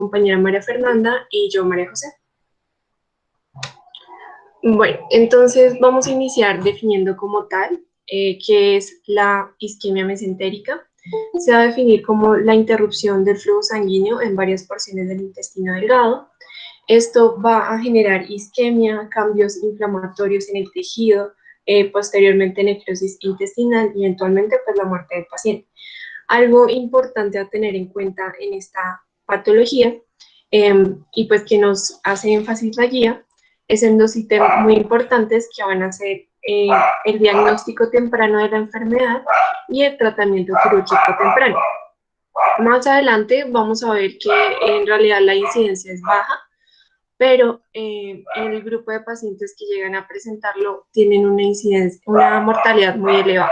compañera María Fernanda y yo, María José. Bueno, entonces vamos a iniciar definiendo como tal qué es la isquemia mesentérica. Se va a definir como la interrupción del flujo sanguíneo en varias porciones del intestino delgado. Esto va a generar isquemia, cambios inflamatorios en el tejido, posteriormente necrosis intestinal y eventualmente pues la muerte del paciente. Algo importante a tener en cuenta en esta patología y pues que nos hace énfasis la guía es en dos ítems muy importantes que van a ser el diagnóstico temprano de la enfermedad y el tratamiento quirúrgico temprano. Más adelante vamos a ver que en realidad la incidencia es baja, pero en el grupo de pacientes que llegan a presentarlo tienen una incidencia, una mortalidad muy elevada.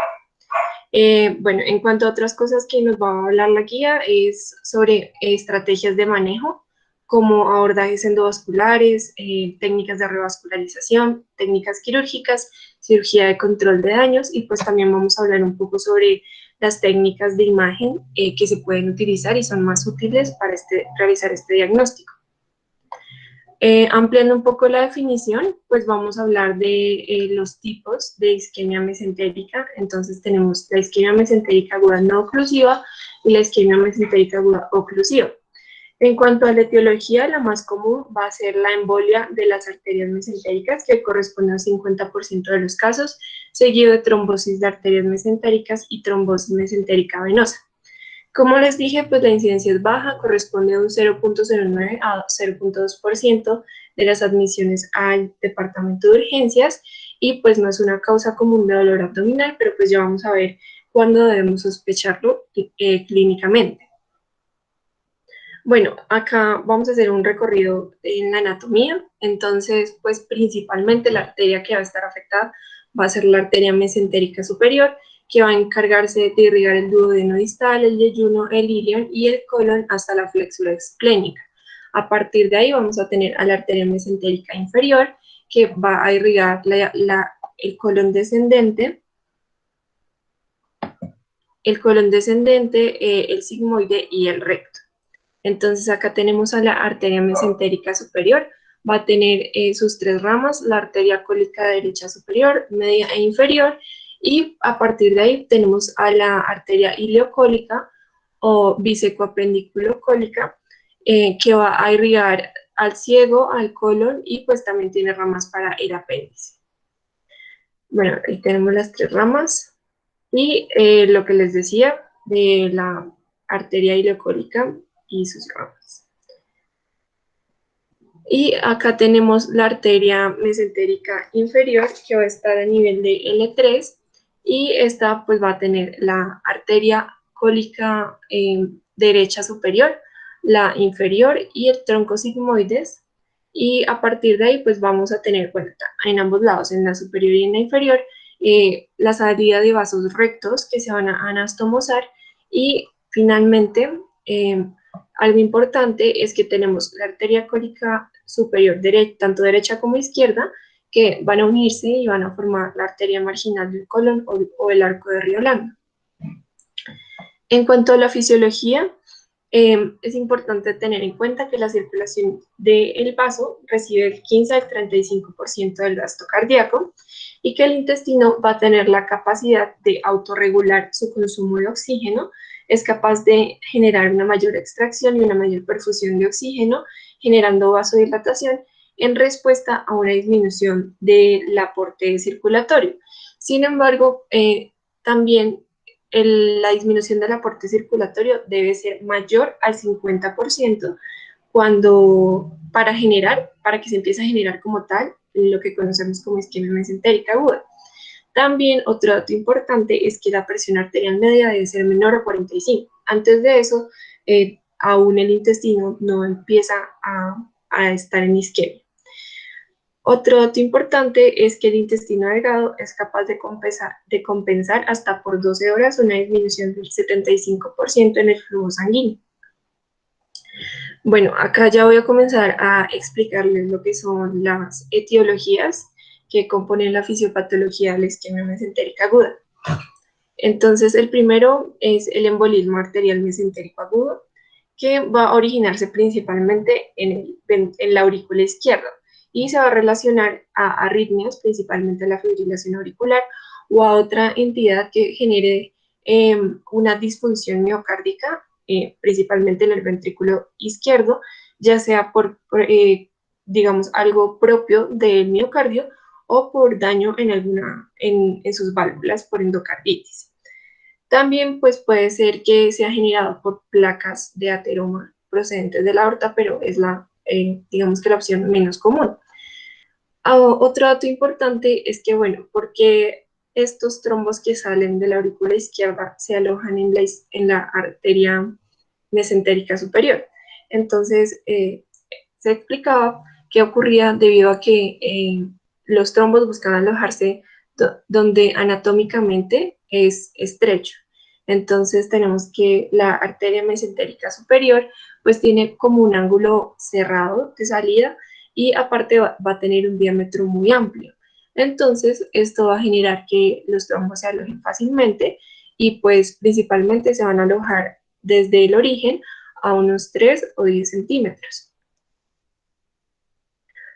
Bueno, en cuanto a otras cosas que nos va a hablar la guía es sobre estrategias de manejo, como abordajes endovasculares, técnicas de revascularización, técnicas quirúrgicas, cirugía de control de daños y pues también vamos a hablar un poco sobre las técnicas de imagen que se pueden utilizar y son más útiles para realizar este diagnóstico. Ampliando un poco la definición, pues vamos a hablar de los tipos de isquemia mesentérica. Entonces tenemos la isquemia mesentérica aguda no oclusiva y la isquemia mesentérica aguda oclusiva. En cuanto a la etiología, la más común va a ser la embolia de las arterias mesentéricas, que corresponde al 50% de los casos, seguido de trombosis de arterias mesentéricas y trombosis mesentérica venosa. Como les dije, pues la incidencia es baja, corresponde a un 0.09 a 0.2% de las admisiones al departamento de urgencias y pues no es una causa común de dolor abdominal, pero pues ya vamos a ver cuándo debemos sospecharlo clínicamente. Bueno, acá vamos a hacer un recorrido en la anatomía, entonces pues principalmente la arteria que va a estar afectada va a ser la arteria mesentérica superior, que va a encargarse de irrigar el duodeno distal, el yeyuno, el ilion y el colon hasta la flexura esplénica. A partir de ahí vamos a tener a la arteria mesentérica inferior, que va a irrigar el colon descendente, el sigmoide y el recto. Entonces acá tenemos a la arteria mesentérica superior, va a tener sus tres ramas, la arteria cólica derecha superior, media e inferior, y a partir de ahí tenemos a la arteria ileocólica o bisecoapendiculocólica, que va a irrigar al ciego, al colon, y pues también tiene ramas para el apéndice. Bueno, ahí tenemos las tres ramas, y lo que les decía de la arteria ileocólica y sus ramas. Y acá tenemos la arteria mesentérica inferior que va a estar a nivel de L3 y esta pues va a tener la arteria cólica derecha superior, la inferior y el tronco sigmoides, y a partir de ahí pues vamos a tener, bueno, en ambos lados, en la superior y en la inferior, la salida de vasos rectos que se van a anastomosar y finalmente algo importante es que tenemos la arteria cólica superior, tanto derecha como izquierda, que van a unirse y van a formar la arteria marginal del colon o el arco de Riolanda. En cuanto a la fisiología, es importante tener en cuenta que la circulación del vaso recibe el 15 al 35% del gasto cardíaco y que el intestino va a tener la capacidad de autorregular su consumo de oxígeno, es capaz de generar una mayor extracción y una mayor perfusión de oxígeno, generando vasodilatación en respuesta a una disminución del aporte circulatorio. Sin embargo, también la disminución del aporte circulatorio debe ser mayor al 50% para que se empiece a generar como tal lo que conocemos como isquemia mesentérica aguda. También otro dato importante es que la presión arterial media debe ser menor a 45. Antes de eso, aún el intestino no empieza a estar en isquemia. Otro dato importante es que el intestino delgado es capaz de compensar hasta por 12 horas una disminución del 75% en el flujo sanguíneo. Bueno, acá ya voy a comenzar a explicarles lo que son las etiologías que componen la fisiopatología de la isquemia mesentérica aguda. Entonces, el primero es el embolismo arterial mesentérico agudo, que va a originarse principalmente en la aurícula izquierda y se va a relacionar a arritmias, principalmente a la fibrilación auricular o a otra entidad que genere una disfunción miocárdica, principalmente en el ventrículo izquierdo, ya sea digamos, algo propio del miocardio o por daño en sus válvulas por endocarditis. También pues puede ser que sea generado por placas de ateroma procedentes de la aorta, pero es digamos que la opción menos común. Otro dato importante es que, bueno, porque estos trombos que salen de la aurícula izquierda se alojan en la arteria mesentérica superior. Entonces, se explicaba que ocurría debido a que los trombos buscaban alojarse donde anatómicamente es estrecho. Entonces tenemos que la arteria mesentérica superior pues tiene como un ángulo cerrado de salida y aparte va a tener un diámetro muy amplio. Entonces esto va a generar que los trombos se alojen fácilmente y pues principalmente se van a alojar desde el origen a unos 3 o 10 centímetros.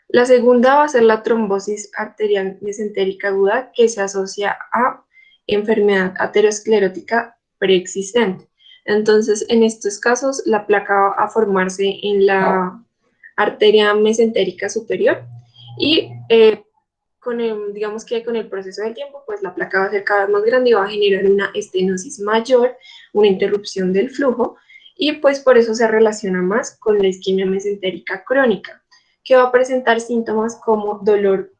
La segunda va a ser la trombosis arterial mesentérica aguda que se asocia a enfermedad aterosclerótica preexistente. Entonces, en estos casos, la placa va a formarse en la arteria mesentérica superior y digamos que con el proceso del tiempo, pues la placa va a ser cada vez más grande y va a generar una estenosis mayor, una interrupción del flujo y pues por eso se relaciona más con la isquemia mesentérica crónica, que va a presentar síntomas como dolor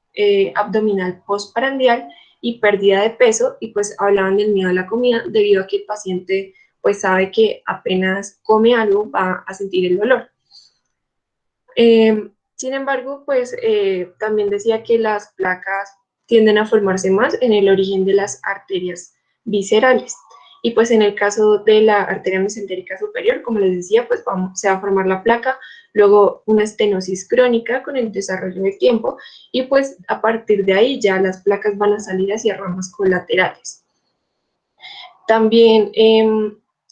abdominal postprandial y pérdida de peso, y pues hablaban del miedo a la comida debido a que el paciente pues sabe que apenas come algo va a sentir el dolor. Sin embargo, pues también decía que las placas tienden a formarse más en el origen de las arterias viscerales. Y pues en el caso de la arteria mesentérica superior, como les decía, pues se va a formar la placa, luego una estenosis crónica con el desarrollo del tiempo, y pues a partir de ahí ya las placas van a salir hacia ramas colaterales. También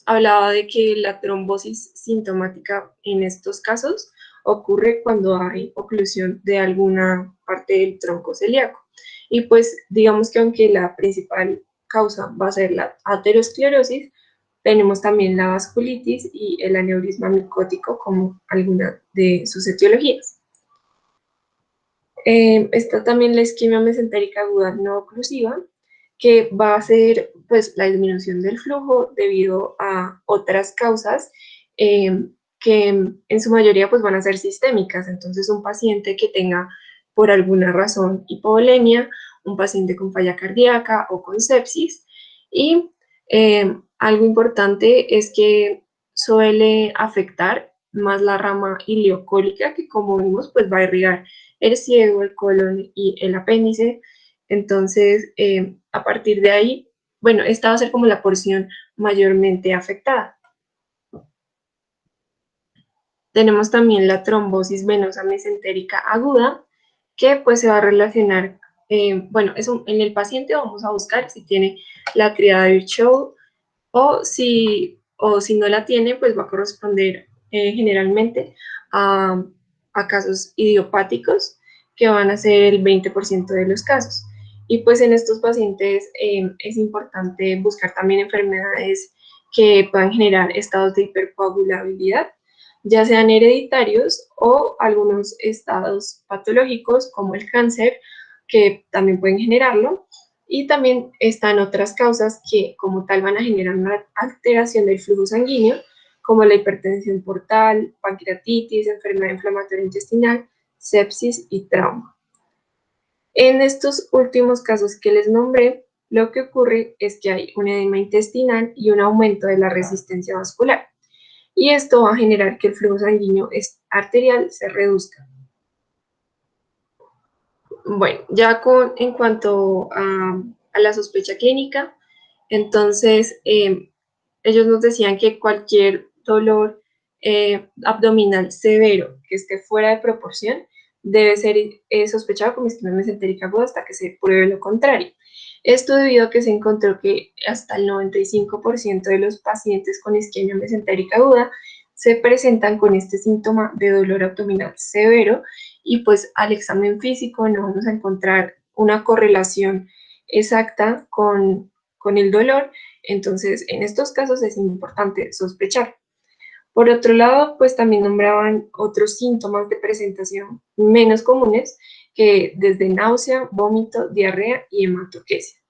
hablaba de que la trombosis sintomática en estos casos ocurre cuando hay oclusión de alguna parte del tronco celíaco. Y pues digamos que aunque la principal causa va a ser la aterosclerosis, tenemos también la vasculitis y el aneurisma micótico como alguna de sus etiologías. Está también la isquemia mesentérica aguda no oclusiva, que va a ser pues la disminución del flujo debido a otras causas que en su mayoría pues van a ser sistémicas. Entonces un paciente que tenga por alguna razón hipovolemia, un paciente con falla cardíaca o con sepsis, y algo importante es que suele afectar más la rama ileocólica, que como vimos pues va a irrigar el ciego, el colon y el apéndice. Entonces, a partir de ahí, bueno, esta va a ser como la porción mayormente afectada. Tenemos también la trombosis venosa mesentérica aguda, que pues se va a relacionar, bueno, en el paciente vamos a buscar si tiene la tríada de Virchow o si no la tiene, pues va a corresponder generalmente a, a casos idiopáticos, que van a ser el 20% de los casos. Y pues en estos pacientes es importante buscar también enfermedades que puedan generar estados de hipercoagulabilidad, ya sean hereditarios o algunos estados patológicos como el cáncer, que también pueden generarlo. Y también están otras causas que como tal van a generar una alteración del flujo sanguíneo, como la hipertensión portal, pancreatitis, enfermedad inflamatoria intestinal, sepsis y trauma. En estos últimos casos que les nombré, lo que ocurre es que hay un edema intestinal y un aumento de la resistencia vascular. Y esto va a generar que el flujo sanguíneo arterial se reduzca. Bueno, ya en cuanto a la sospecha clínica, entonces ellos nos decían que cualquier dolor abdominal severo que esté fuera de proporción debe ser sospechado como isquemia mesentérica aguda hasta que se pruebe lo contrario. Esto debido a que se encontró que hasta el 95% de los pacientes con isquemia mesentérica aguda se presentan con este síntoma de dolor abdominal severo y pues al examen físico no vamos a encontrar una correlación exacta con el dolor. Entonces, en estos casos es importante sospechar. Por otro lado, pues también nombraban otros síntomas de presentación menos comunes, que desde náusea, vómito, diarrea y hematoquesia.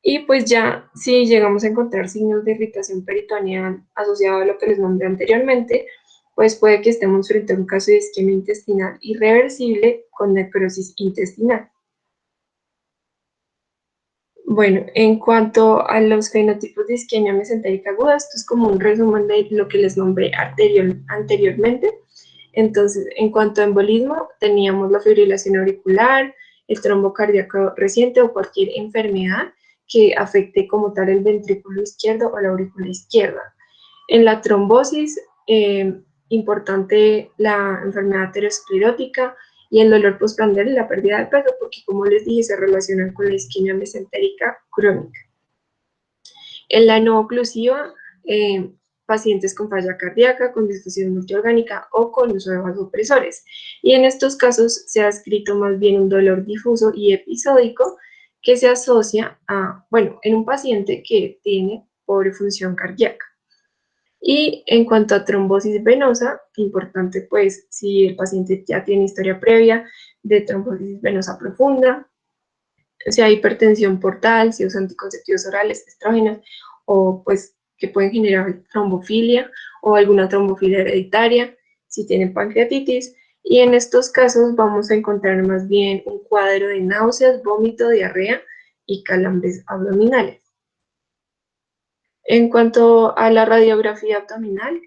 Y pues ya si llegamos a encontrar signos de irritación peritoneal asociado a lo que les nombré anteriormente, pues puede que estemos frente a un caso de isquemia intestinal irreversible con necrosis intestinal. Bueno, en cuanto a los fenotipos de isquemia mesentérica aguda, esto es como un resumen de lo que les nombré anteriormente. Entonces, en cuanto a embolismo, teníamos la fibrilación auricular, el trombo cardíaco reciente o cualquier enfermedad que afecte como tal el ventrículo izquierdo o la aurícula izquierda. En la trombosis, importante la enfermedad aterosclerótica y el dolor postprandial y la pérdida de peso, porque como les dije, se relacionan con la isquemia mesentérica crónica. En la no oclusiva, pacientes con falla cardíaca, con disfunción multiorgánica o con uso de vasopresores. Y en estos casos se ha escrito más bien un dolor difuso y episódico que se asocia a, bueno, en un paciente que tiene pobre función cardíaca. Y en cuanto a trombosis venosa, importante pues si el paciente ya tiene historia previa de trombosis venosa profunda, si hay hipertensión portal, si usa anticonceptivos orales, estrógenos, o pues que pueden generar trombofilia o alguna trombofilia hereditaria, si tienen pancreatitis, y en estos casos vamos a encontrar más bien un cuadro de náuseas, vómito, diarrea y calambres abdominales. En cuanto a la radiografía abdominal,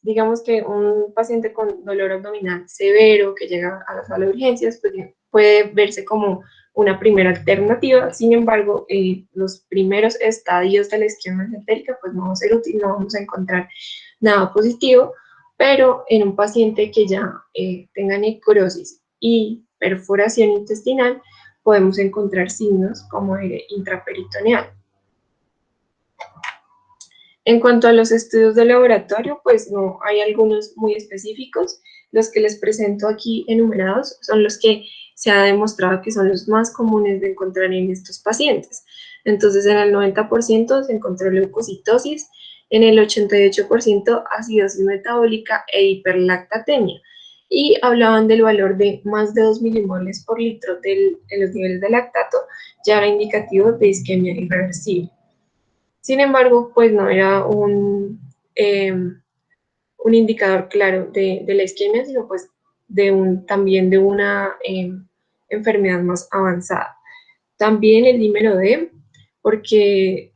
digamos que un paciente con dolor abdominal severo que llega a la sala de urgencias pues puede verse como una primera alternativa. Sin embargo, los primeros estadios de la isquemia mesentérica pues no va a ser útil, no vamos a encontrar nada positivo, pero en un paciente que ya tenga necrosis y perforación intestinal podemos encontrar signos como el intraperitoneal. En cuanto a los estudios de laboratorio, pues no, hay algunos muy específicos. Los que les presento aquí enumerados son los que se ha demostrado que son los más comunes de encontrar en estos pacientes. Entonces, en el 90% se encontró leucocitosis, en el 88% acidosis metabólica e hiperlactatemia. Y hablaban del valor de más de 2 milimoles por litro en los niveles de lactato, ya era indicativo de isquemia irreversible. Sin embargo, pues no era un indicador claro de la isquemia, sino pues también de una enfermedad más avanzada. También el dímero D, porque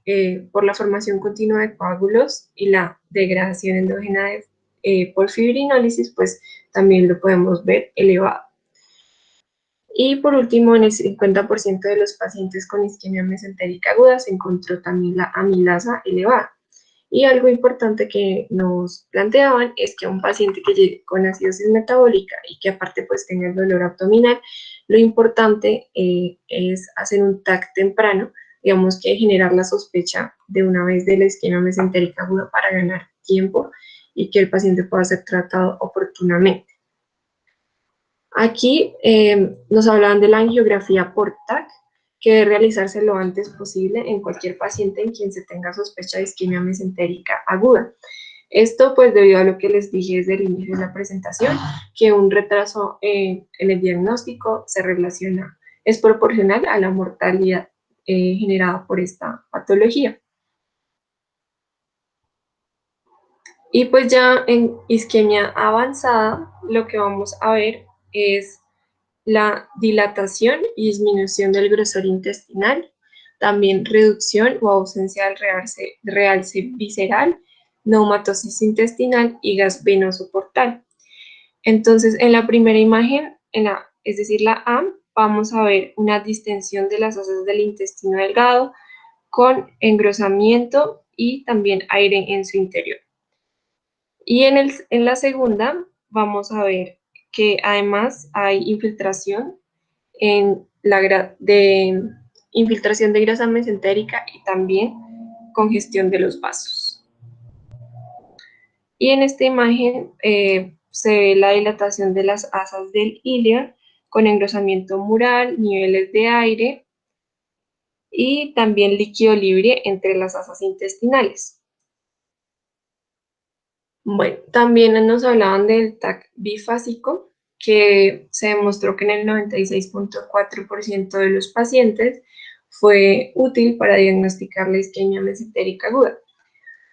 por la formación continua de coágulos y la degradación endógena por fibrinólisis, pues también lo podemos ver elevado. Y por último, en el 50% de los pacientes con isquemia mesentérica aguda se encontró también la amilasa elevada. Y algo importante que nos planteaban es que un paciente que llegue con acidosis metabólica y que aparte pues tenga el dolor abdominal, lo importante es hacer un TAC temprano, digamos que generar la sospecha de una vez de la isquemia mesentérica aguda para ganar tiempo y que el paciente pueda ser tratado oportunamente. Aquí nos hablaban de la angiografía por TAC, que debe realizarse lo antes posible en cualquier paciente en quien se tenga sospecha de isquemia mesentérica aguda. Esto pues debido a lo que les dije desde el inicio de la presentación, que un retraso en el diagnóstico se relaciona, es proporcional a la mortalidad generada por esta patología. Y pues ya en isquemia avanzada lo que vamos a ver es la dilatación y disminución del grosor intestinal, también reducción o ausencia del realce visceral, neumatosis intestinal y gas venoso portal. Entonces, en la primera imagen, es decir, la A, vamos a ver una distensión de las asas del intestino delgado con engrosamiento y también aire en su interior. Y en la segunda vamos a ver que además hay infiltración infiltración de grasa mesentérica y también congestión de los vasos. Y en esta imagen se ve la dilatación de las asas del ilion con engrosamiento mural, niveles de aire y también líquido libre entre las asas intestinales. Bueno, también nos hablaban del TAC bifásico, que se demostró que en el 96.4% de los pacientes fue útil para diagnosticar la isquemia mesentérica aguda,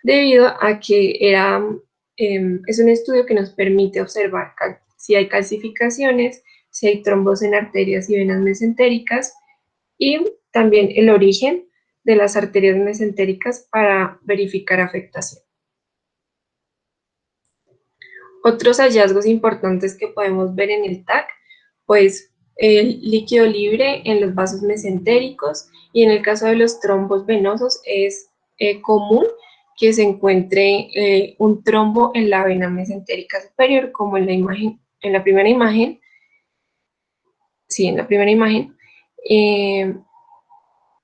debido a que es un estudio que nos permite observar si hay calcificaciones, si hay trombos en arterias y venas mesentéricas y también el origen de las arterias mesentéricas para verificar afectación. Otros hallazgos importantes que podemos ver en el TAC, pues el líquido libre en los vasos mesentéricos y en el caso de los trombos venosos es común que se encuentre un trombo en la vena mesentérica superior, como en la imagen, en la primera imagen, sí, en la primera imagen.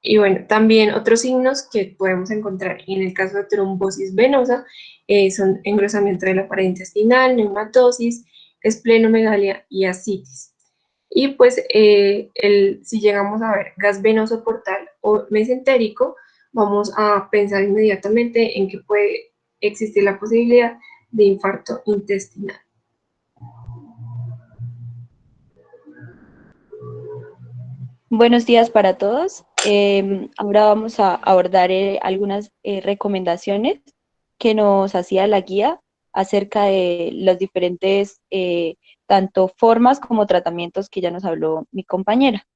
Y bueno, también otros signos que podemos encontrar en el caso de trombosis venosa son engrosamiento de la pared intestinal, neumatosis, esplenomegalia y ascitis. Y pues si llegamos a ver gas venoso portal o mesentérico, vamos a pensar inmediatamente en que puede existir la posibilidad de infarto intestinal. Buenos días para todos. Ahora vamos a abordar algunas recomendaciones que nos hacía la guía acerca de las diferentes tanto formas como tratamientos que ya nos habló mi compañera.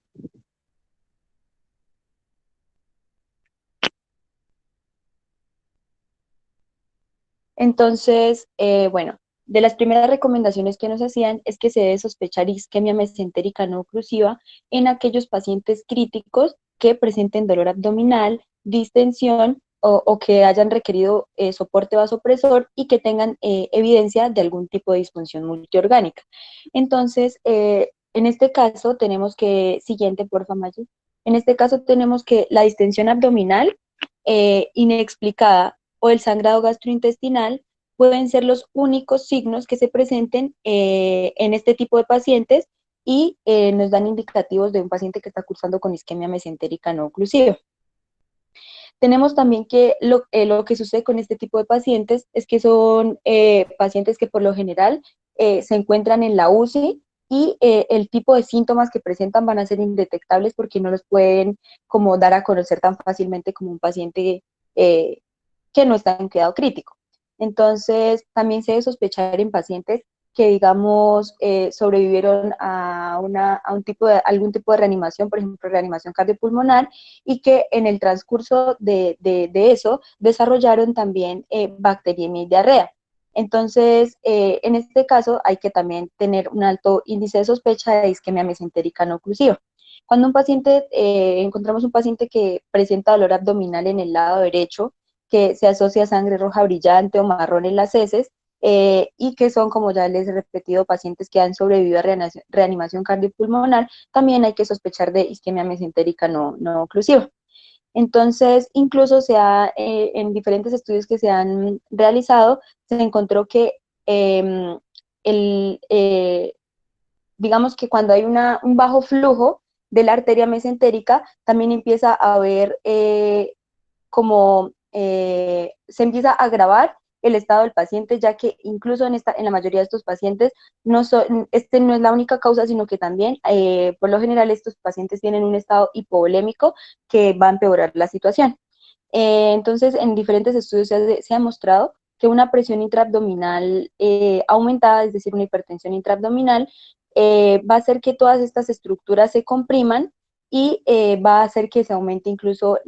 Entonces, bueno, de las primeras recomendaciones que nos hacían es que se debe sospechar isquemia mesentérica no oclusiva en aquellos pacientes críticos que presenten dolor abdominal, distensión o que hayan requerido soporte vasopresor y que tengan evidencia de algún tipo de disfunción multiorgánica. Entonces, en este caso tenemos que, siguiente, porfa, Maggi. En este caso tenemos que la distensión abdominal inexplicada o el sangrado gastrointestinal pueden ser los únicos signos que se presenten en este tipo de pacientes y nos dan indicativos de un paciente que está cursando con isquemia mesentérica no oclusiva. Tenemos también que lo que sucede con este tipo de pacientes es que son pacientes que por lo general se encuentran en la UCI y el tipo de síntomas que presentan van a ser indetectables porque no los pueden como dar a conocer tan fácilmente como un paciente que no está en cuidado crítico. Entonces, también se debe sospechar en pacientes que, digamos, sobrevivieron a algún tipo de reanimación, por ejemplo, reanimación cardiopulmonar, y que en el transcurso de eso desarrollaron también bacteriemia y diarrea. Entonces, en este caso hay que también tener un alto índice de sospecha de isquemia mesentérica no oclusiva. Cuando encontramos un paciente que presenta dolor abdominal en el lado derecho, que se asocia a sangre roja brillante o marrón en las heces, y que son, como ya les he repetido, pacientes que han sobrevivido a reanimación cardiopulmonar, también hay que sospechar de isquemia mesentérica no oclusiva. Entonces, incluso en diferentes estudios que se han realizado, se encontró que el, digamos que cuando hay un bajo flujo de la arteria mesentérica, también empieza a haber se empieza a agravar el estado del paciente, ya que incluso en la mayoría de estos pacientes no es la única causa, sino que también, por lo general, estos pacientes tienen un estado hipovolémico que va a empeorar la situación. Entonces, en diferentes estudios se ha mostrado que una presión intraabdominal aumentada, es decir, una hipertensión intraabdominal, va a hacer que todas estas estructuras se compriman y va a hacer que se aumente incluso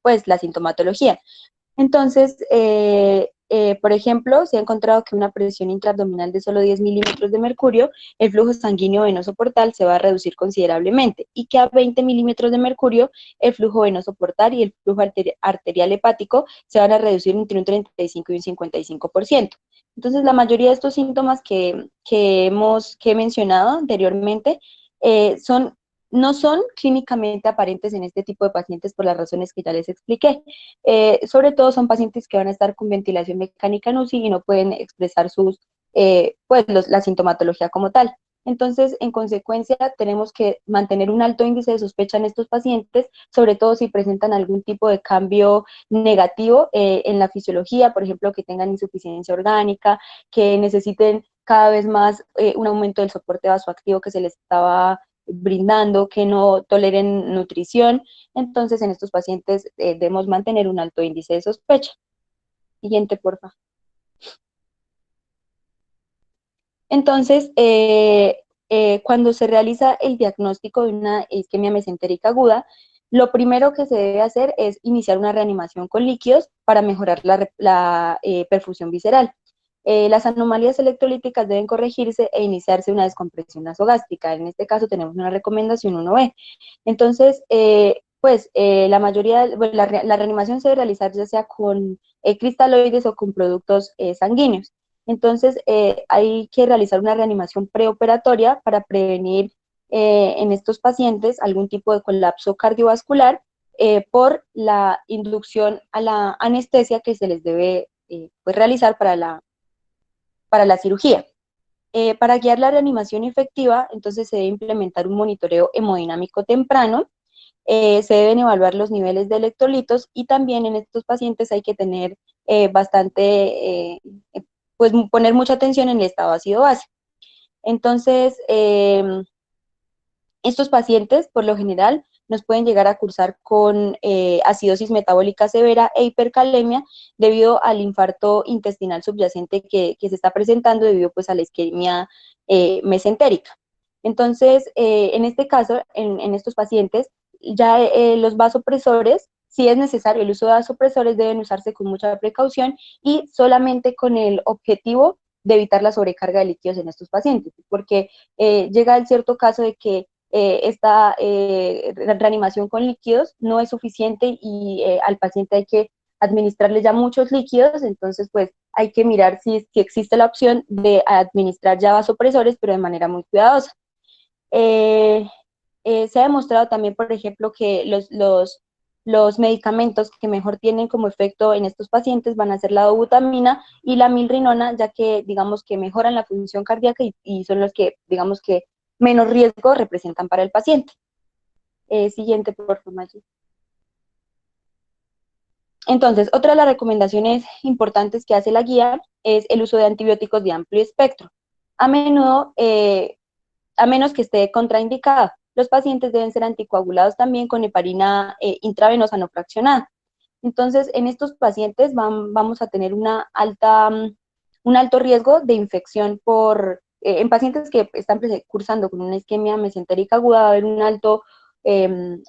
pues, la sintomatología. Entonces, por ejemplo, se ha encontrado que una presión intraabdominal de solo 10 milímetros de mercurio, el flujo sanguíneo venoso portal se va a reducir considerablemente y que a 20 milímetros de mercurio, el flujo venoso portal y el flujo arterial hepático se van a reducir entre un 35 y un 55%. Entonces, la mayoría de estos síntomas que he mencionado anteriormente son no son clínicamente aparentes en este tipo de pacientes por las razones que ya les expliqué. Sobre todo son pacientes que van a estar con ventilación mecánica en UCI y no pueden expresar la sintomatología como tal. Entonces, en consecuencia, tenemos que mantener un alto índice de sospecha en estos pacientes, sobre todo si presentan algún tipo de cambio negativo en la fisiología, por ejemplo, que tengan insuficiencia orgánica, que necesiten cada vez más un aumento del soporte vasoactivo que se les estaba brindando, que no toleren nutrición. Entonces, en estos pacientes debemos mantener un alto índice de sospecha. Siguiente, por favor. Entonces, cuando se realiza el diagnóstico de una isquemia mesentérica aguda, lo primero que se debe hacer es iniciar una reanimación con líquidos para mejorar la perfusión visceral. Las anomalías electrolíticas deben corregirse e iniciarse una descompresión nasogástrica. En este caso tenemos una recomendación 1B. Entonces, la mayoría, bueno, la reanimación se debe realizar ya sea con cristaloides o con productos sanguíneos. Entonces, hay que realizar una reanimación preoperatoria para prevenir en estos pacientes algún tipo de colapso cardiovascular por la inducción a la anestesia que se les debe realizar para la cirugía. Para guiar la reanimación efectiva, entonces se debe implementar un monitoreo hemodinámico temprano, se deben evaluar los niveles de electrolitos y también en estos pacientes hay que tener pues poner mucha atención en el estado ácido-base. Entonces, estos pacientes, por lo general, nos pueden llegar a cursar con acidosis metabólica severa e hipercalemia debido al infarto intestinal subyacente que se está presentando debido pues a la isquemia mesentérica. Entonces, en este caso, en estos pacientes, ya los vasopresores, si es necesario el uso de vasopresores, deben usarse con mucha precaución y solamente con el objetivo de evitar la sobrecarga de líquidos en estos pacientes, porque llega el cierto caso de que esta reanimación con líquidos no es suficiente y al paciente hay que administrarle ya muchos líquidos, entonces pues hay que mirar si existe la opción de administrar ya vasopresores, pero de manera muy cuidadosa. Se ha demostrado también, por ejemplo, que los medicamentos que mejor tienen como efecto en estos pacientes van a ser la dobutamina y la milrinona, ya que digamos que mejoran la función cardíaca y son los que digamos que menos riesgo representan para el paciente. Siguiente, por favor, Maggi. Entonces, otra de las recomendaciones importantes que hace la guía es el uso de antibióticos de amplio espectro. A menudo, a menos que esté contraindicado, los pacientes deben ser anticoagulados también con heparina intravenosa no fraccionada. Entonces, en estos pacientes vamos a tener un alto riesgo de infección en pacientes que están cursando con una isquemia mesentérica aguda, va a haber un alto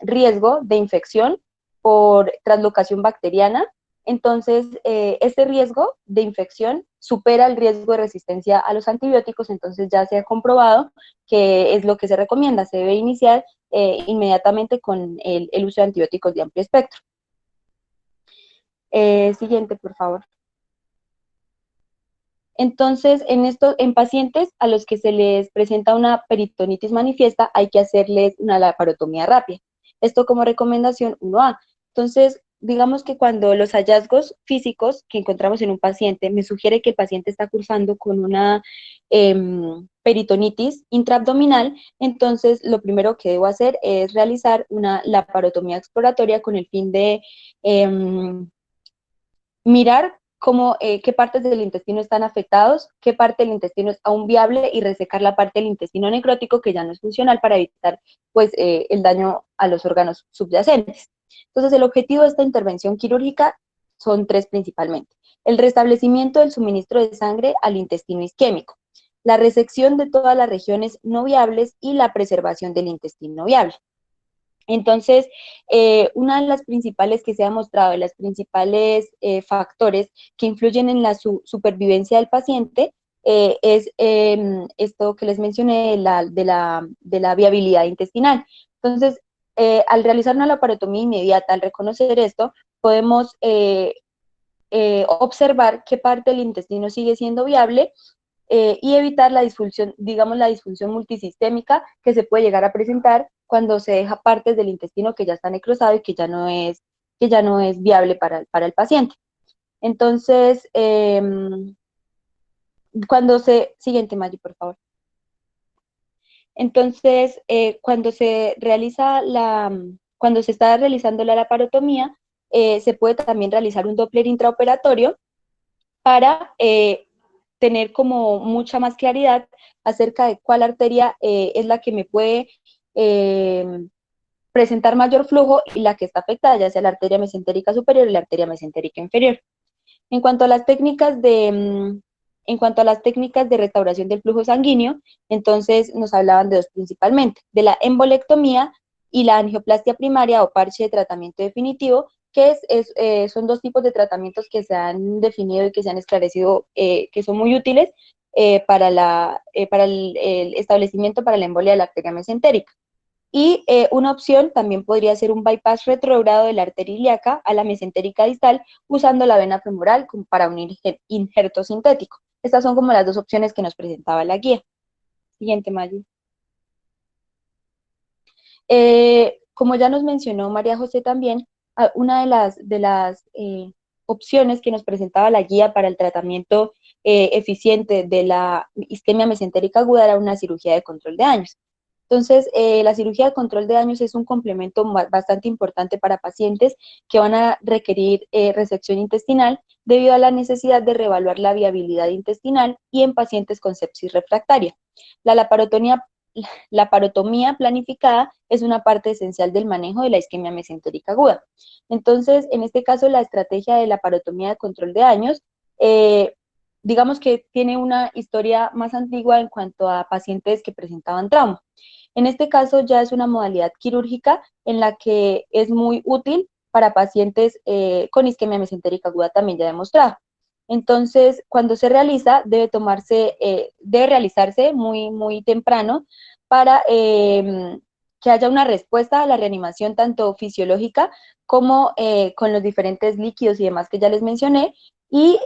riesgo de infección por translocación bacteriana. Entonces, este riesgo de infección supera el riesgo de resistencia a los antibióticos, entonces ya se ha comprobado que es lo que se recomienda, se debe iniciar inmediatamente con el uso de antibióticos de amplio espectro. Siguiente, por favor. Entonces, en pacientes a los que se les presenta una peritonitis manifiesta, hay que hacerles una laparotomía rápida. Esto como recomendación 1A. Entonces, digamos que cuando los hallazgos físicos que encontramos en un paciente me sugiere que el paciente está cursando con una peritonitis intraabdominal, entonces lo primero que debo hacer es realizar una laparotomía exploratoria con el fin de mirar qué partes del intestino están afectados, qué parte del intestino es aún viable y resecar la parte del intestino necrótico que ya no es funcional para evitar pues, el daño a los órganos subyacentes. Entonces, el objetivo de esta intervención quirúrgica son tres principalmente. El restablecimiento del suministro de sangre al intestino isquémico, la resección de todas las regiones no viables y la preservación del intestino viable. Entonces, una de las principales que se ha mostrado, de los principales factores que influyen en la supervivencia del paciente, es esto que les mencioné de la viabilidad intestinal. Entonces, al realizar una laparotomía inmediata, al reconocer esto, podemos observar qué parte del intestino sigue siendo viable y evitar la disfunción, digamos la disfunción multisistémica que se puede llegar a presentar cuando se deja partes del intestino que ya está necrosado y que ya no es viable para el paciente. Entonces, siguiente, Maggie, por favor. Entonces, cuando se está realizando la laparotomía, se puede también realizar un Doppler intraoperatorio para tener como mucha más claridad acerca de cuál arteria es la que me puede eh, presentar mayor flujo y la que está afectada, ya sea la arteria mesentérica superior y la arteria mesentérica inferior. En cuanto a las técnicas en cuanto a las técnicas de restauración del flujo sanguíneo, entonces nos hablaban de dos principalmente, de la embolectomía y la angioplastia primaria o parche de tratamiento definitivo, que son dos tipos de tratamientos que se han definido y que se han esclarecido que son muy útiles para el establecimiento para la embolia de la arteria mesentérica. Y una opción también podría ser un bypass retrógrado de la arteria ilíaca a la mesentérica distal usando la vena femoral para un injerto sintético. Estas son como las dos opciones que nos presentaba la guía. Siguiente, Maggie. Como ya nos mencionó María José también, una de las opciones que nos presentaba la guía para el tratamiento eficiente de la isquemia mesentérica aguda era una cirugía de control de daños. Entonces, la cirugía de control de daños es un complemento bastante importante para pacientes que van a requerir resección intestinal debido a la necesidad de reevaluar la viabilidad intestinal y en pacientes con sepsis refractaria. La laparotomía planificada es una parte esencial del manejo de la isquemia mesentérica aguda. Entonces, en este caso, la estrategia de laparotomía de control de daños digamos que tiene una historia más antigua en cuanto a pacientes que presentaban trauma. En este caso ya es una modalidad quirúrgica en la que es muy útil para pacientes con isquemia mesentérica aguda también ya demostrada. Entonces, cuando se realiza, debe realizarse muy temprano para que haya una respuesta a la reanimación tanto fisiológica como con los diferentes líquidos y demás que ya les mencioné. Y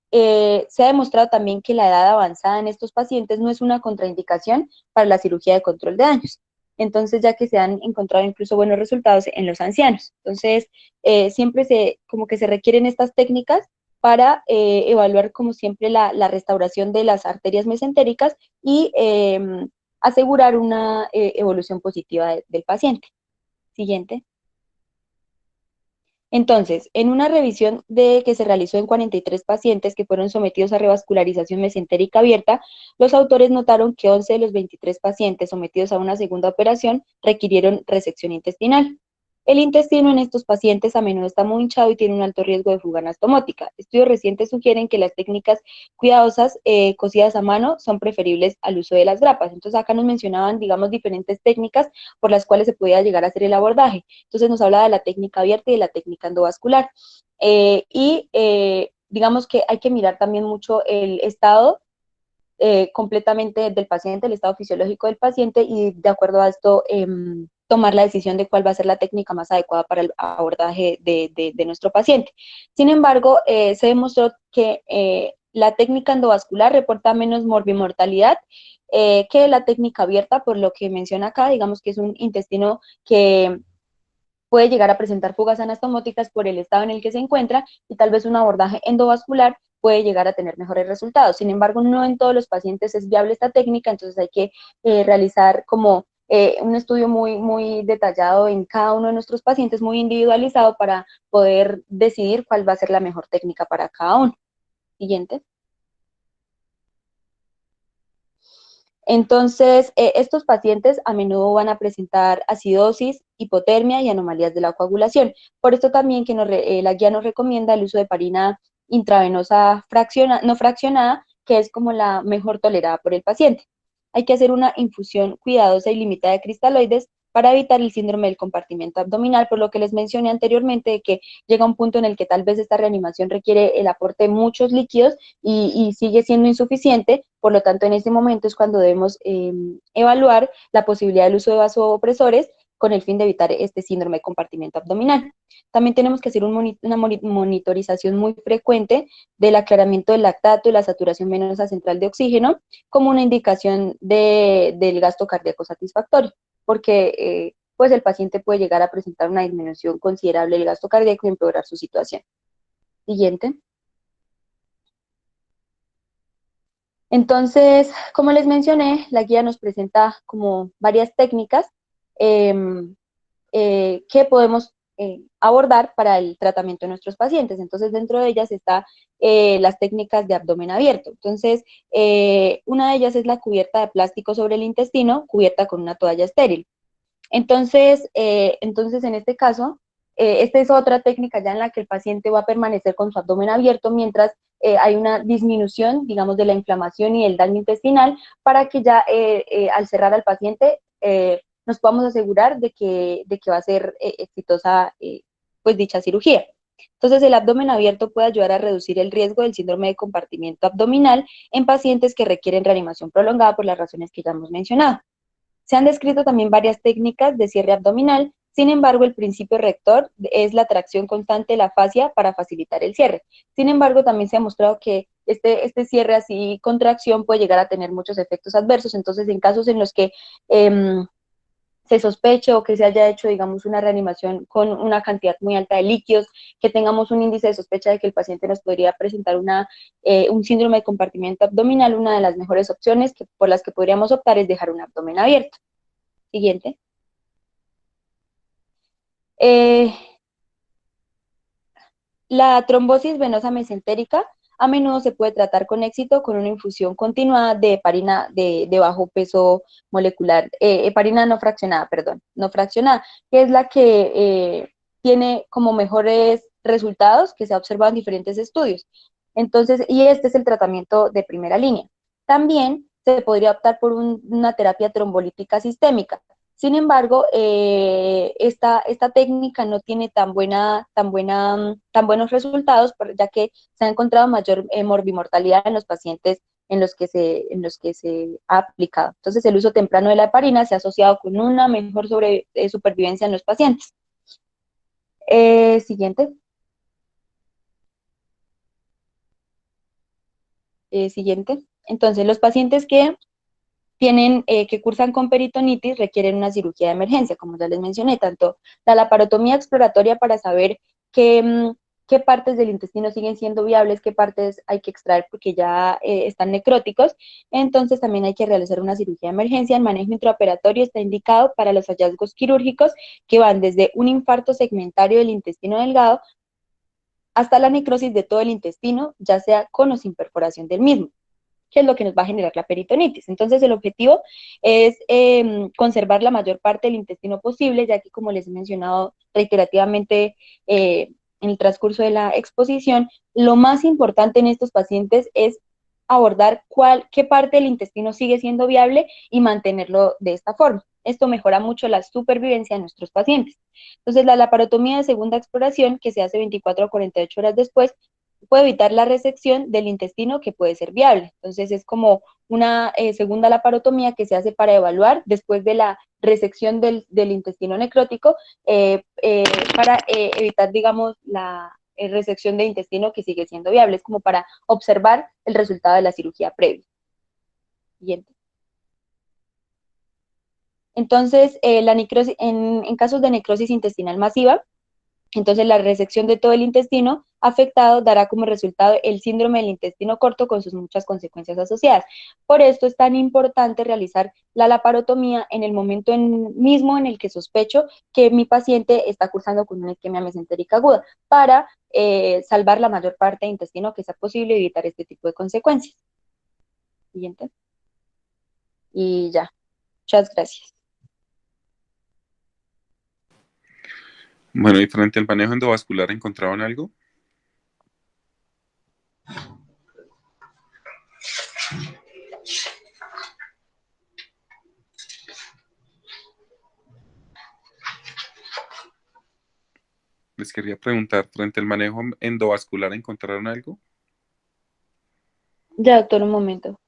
se ha demostrado también que la edad avanzada en estos pacientes no es una contraindicación para la cirugía de control de daños. Entonces, ya que se han encontrado incluso buenos resultados en los ancianos. Entonces, como que se requieren estas técnicas para evaluar, como siempre, la restauración de las arterias mesentéricas y asegurar una evolución positiva del paciente. Siguiente. Entonces, en una revisión que se realizó en 43 pacientes que fueron sometidos a revascularización mesentérica abierta, los autores notaron que 11 de los 23 pacientes sometidos a una segunda operación requirieron resección intestinal. El intestino en estos pacientes a menudo está muy hinchado y tiene un alto riesgo de fuga anastomótica. Estudios recientes sugieren que las técnicas cuidadosas cosidas a mano son preferibles al uso de las grapas. Entonces acá nos mencionaban, digamos, diferentes técnicas por las cuales se podía llegar a hacer el abordaje. Entonces nos hablaba de la técnica abierta y de la técnica endovascular. Digamos que hay que mirar también mucho el estado completamente del paciente, el estado fisiológico del paciente y de acuerdo a esto tomar la decisión de cuál va a ser la técnica más adecuada para el abordaje de nuestro paciente. Sin embargo, se demostró que la técnica endovascular reporta menos morbimortalidad que la técnica abierta, por lo que menciona acá, digamos que es un intestino que puede llegar a presentar fugas anastomóticas por el estado en el que se encuentra y tal vez un abordaje endovascular puede llegar a tener mejores resultados. Sin embargo, no en todos los pacientes es viable esta técnica, entonces hay que realizar como un estudio muy detallado en cada uno de nuestros pacientes, muy individualizado para poder decidir cuál va a ser la mejor técnica para cada uno. Siguiente. Entonces, estos pacientes a menudo van a presentar acidosis, hipotermia y anomalías de la coagulación. Por esto también que la guía nos recomienda el uso de heparina intravenosa no fraccionada, que es como la mejor tolerada por el paciente. Hay que hacer una infusión cuidadosa y limitada de cristaloides para evitar el síndrome del compartimento abdominal, por lo que les mencioné anteriormente de que llega un punto en el que tal vez esta reanimación requiere el aporte de muchos líquidos y sigue siendo insuficiente, por lo tanto en este momento es cuando debemos evaluar la posibilidad del uso de vasopresores con el fin de evitar este síndrome de compartimiento abdominal. También tenemos que hacer una monitorización muy frecuente del aclaramiento del lactato y la saturación venosa central de oxígeno como una indicación del gasto cardíaco satisfactorio, porque pues el paciente puede llegar a presentar una disminución considerable del gasto cardíaco y empeorar su situación. Siguiente. Entonces, como les mencioné, la guía nos presenta como varias técnicas eh, que podemos abordar para el tratamiento de nuestros pacientes. Entonces, dentro de ellas está las técnicas de abdomen abierto. Entonces, una de ellas es la cubierta de plástico sobre el intestino, cubierta con una toalla estéril. Entonces, en este caso, esta es otra técnica ya en la que el paciente va a permanecer con su abdomen abierto mientras hay una disminución, digamos, de la inflamación y el daño intestinal para que ya al cerrar al paciente nos podamos asegurar de que va a ser exitosa pues dicha cirugía. Entonces, el abdomen abierto puede ayudar a reducir el riesgo del síndrome de compartimiento abdominal en pacientes que requieren reanimación prolongada por las razones que ya hemos mencionado. Se han descrito también varias técnicas de cierre abdominal, sin embargo, el principio rector es la tracción constante de la fascia para facilitar el cierre. Sin embargo, también se ha mostrado que este cierre así con tracción puede llegar a tener muchos efectos adversos, entonces en casos en los que se sospeche o que se haya hecho, digamos, una reanimación con una cantidad muy alta de líquidos, que tengamos un índice de sospecha de que el paciente nos podría presentar un síndrome de compartimiento abdominal, una de las mejores opciones por las que podríamos optar es dejar un abdomen abierto. Siguiente. Eh, la trombosis venosa mesentérica a menudo se puede tratar con éxito con una infusión continuada de heparina de bajo peso molecular, heparina no fraccionada, perdón, no fraccionada, que es la que tiene como mejores resultados que se ha observado en diferentes estudios. Entonces, y este es el tratamiento de primera línea. También se podría optar por una terapia trombolítica sistémica. Sin embargo, esta técnica no tiene tan buenos resultados, ya que se ha encontrado mayor morbimortalidad en los pacientes en los que se ha aplicado. Entonces, el uso temprano de la heparina se ha asociado con una mejor supervivencia en los pacientes. Siguiente. Siguiente. Entonces, los pacientes que cursan con peritonitis requieren una cirugía de emergencia, como ya les mencioné, tanto la laparotomía exploratoria para saber qué partes del intestino siguen siendo viables, qué partes hay que extraer porque ya están necróticos. Entonces también hay que realizar una cirugía de emergencia. El manejo intraoperatorio está indicado para los hallazgos quirúrgicos que van desde un infarto segmentario del intestino delgado hasta la necrosis de todo el intestino, ya sea con o sin perforación del mismo, que es lo que nos va a generar la peritonitis. Entonces, el objetivo es conservar la mayor parte del intestino posible, ya que, como les he mencionado reiterativamente en el transcurso de la exposición, lo más importante en estos pacientes es abordar qué parte del intestino sigue siendo viable y mantenerlo de esta forma. Esto mejora mucho la supervivencia de nuestros pacientes. Entonces, la laparotomía de segunda exploración, que se hace 24 a 48 horas después, puede evitar la resección del intestino que puede ser viable. Entonces es como una segunda laparotomía que se hace para evaluar después de la resección del intestino necrótico para evitar, digamos, la resección del intestino que sigue siendo viable. Es como para observar el resultado de la cirugía previa. Siguiente. Entonces, en casos de necrosis intestinal masiva, entonces, la resección de todo el intestino afectado dará como resultado el síndrome del intestino corto con sus muchas consecuencias asociadas. Por esto es tan importante realizar la laparotomía en el momento mismo en el que sospecho que mi paciente está cursando con una isquemia mesentérica aguda, para salvar la mayor parte de intestino que sea posible y evitar este tipo de consecuencias. Siguiente. Y ya. Muchas gracias. Bueno, y frente al manejo endovascular, ¿encontraban algo? Les quería preguntar, frente al manejo endovascular, ¿encontraron algo? Ya, doctor, un momento.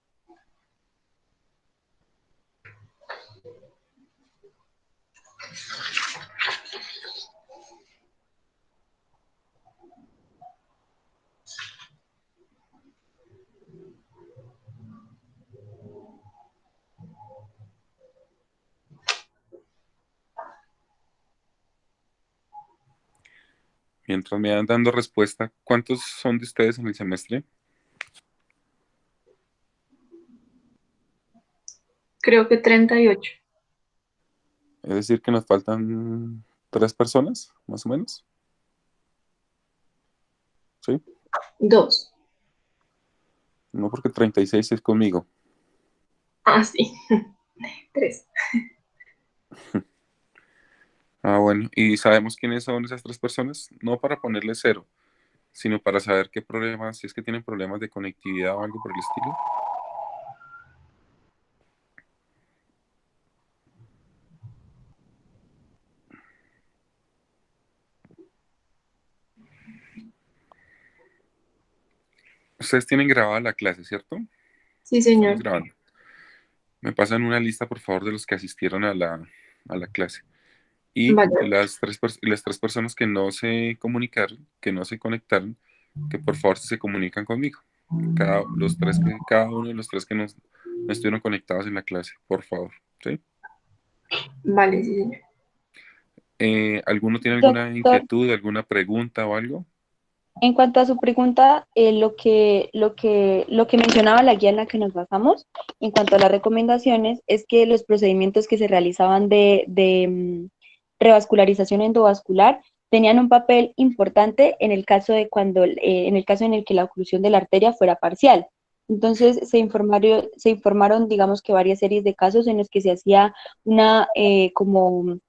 Mientras me van dando respuesta, ¿cuántos son de ustedes en el semestre? Creo que 38. Es decir, que nos faltan 3 personas, más o menos. ¿Sí? 2. No, porque 36 es conmigo. Ah, sí. 3. Ah, bueno. ¿Y sabemos quiénes son esas 3 personas? No para ponerle cero, sino para saber qué problemas, si es que tienen problemas de conectividad o algo por el estilo. Ustedes tienen grabada la clase, ¿cierto? Sí, Estamos señor. grabando. Me pasan una lista, por favor, de los que asistieron a la clase. Y Vale. las tres personas que no se comunicaron, que no se conectaron, que por favor se comunican conmigo. Cada uno de los tres que no estuvieron conectados en la clase, por favor. ¿Sí? Vale, sí, señor. ¿Alguno tiene alguna Doctor, inquietud, alguna pregunta o algo? en cuanto a su pregunta, lo que mencionaba la guía en la que nos basamos, en cuanto a las recomendaciones, es que los procedimientos que se realizaban de revascularización endovascular tenían un papel importante en el caso de en el caso en el que la oclusión de la arteria fuera parcial. Entonces se informaron, digamos que varias series de casos en los que se hacía una como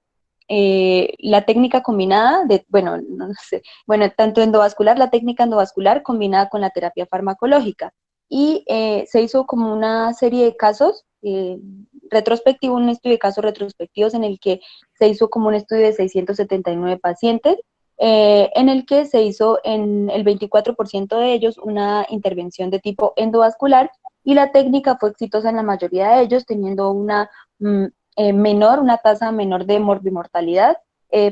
la técnica combinada de, bueno, no sé, bueno, tanto endovascular, la técnica endovascular combinada con la terapia farmacológica. Y se hizo como una serie de casos retrospectivos, un estudio de casos retrospectivos en el que se hizo como un estudio de 679 pacientes, en el que se hizo en el 24% de ellos una intervención de tipo endovascular y la técnica fue exitosa en la mayoría de ellos, teniendo mm, una tasa menor de morbimortalidad,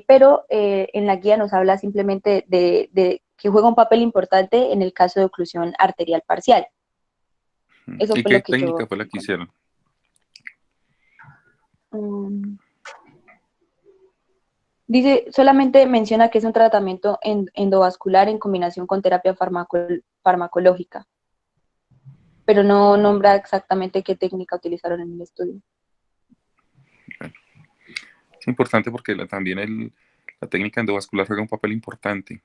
pero en la guía nos habla simplemente de que juega un papel importante en el caso de oclusión arterial parcial. Eso ¿Y fue qué lo que técnica yo fue la que encontré. hicieron? Mm, Dice, solamente menciona que es un tratamiento endovascular en combinación con terapia farmacológica, pero no nombra exactamente qué técnica utilizaron en el estudio. Es importante porque también la técnica endovascular juega un papel importante.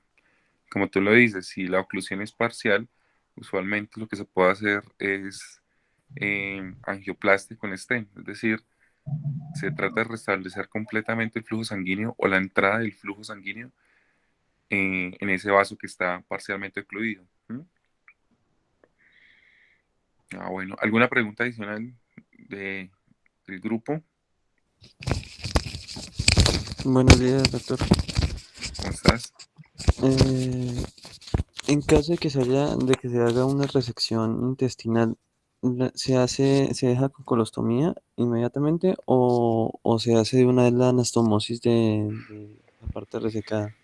Como tú lo dices, si la oclusión es parcial, usualmente lo que se puede hacer es angioplastia con stent, es decir, se trata de restablecer completamente el flujo sanguíneo o la entrada del flujo sanguíneo en ese vaso que está parcialmente ocluido. ¿Mm? Ah, bueno, ¿alguna pregunta adicional de, del grupo? Buenos días, doctor. ¿Cómo estás? Eh, en caso de que se haga una resección intestinal, se deja con colostomía inmediatamente o se hace de una vez la anastomosis de la parte resecada?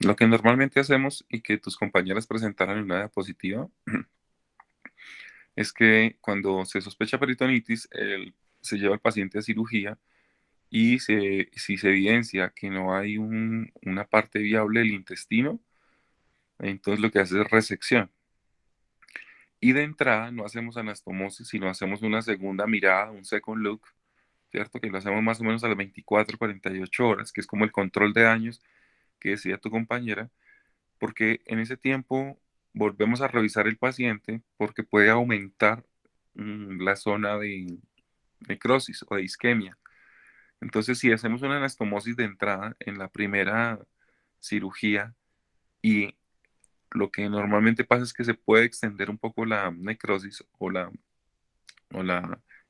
Lo que normalmente hacemos y que tus compañeras presentaron en una diapositiva es que cuando se sospecha peritonitis, se lleva al paciente a cirugía y si se evidencia que no hay una parte viable del intestino, entonces lo que hace es resección. Y de entrada no hacemos anastomosis, sino hacemos una segunda mirada, un second look, ¿cierto? Que lo hacemos más o menos a las 24, 48 horas, que es como el control de daños que decía tu compañera, porque en ese tiempo volvemos a revisar el paciente porque puede aumentar la zona de necrosis o de isquemia. Entonces, si hacemos una anastomosis de entrada en la primera cirugía y lo que normalmente pasa es que se puede extender un poco la necrosis o la